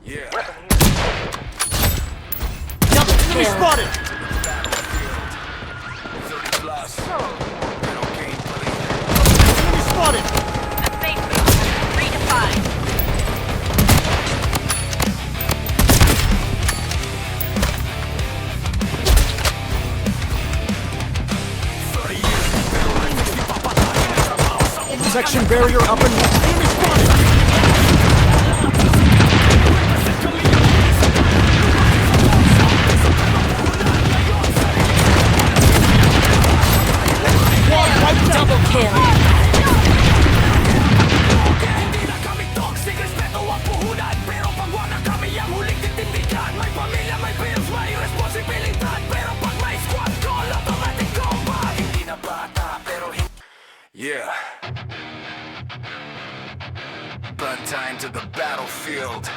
Yeah. Enemy spotted! Enemy spotted! A safe zone redefined. Section barrier up and... Enemy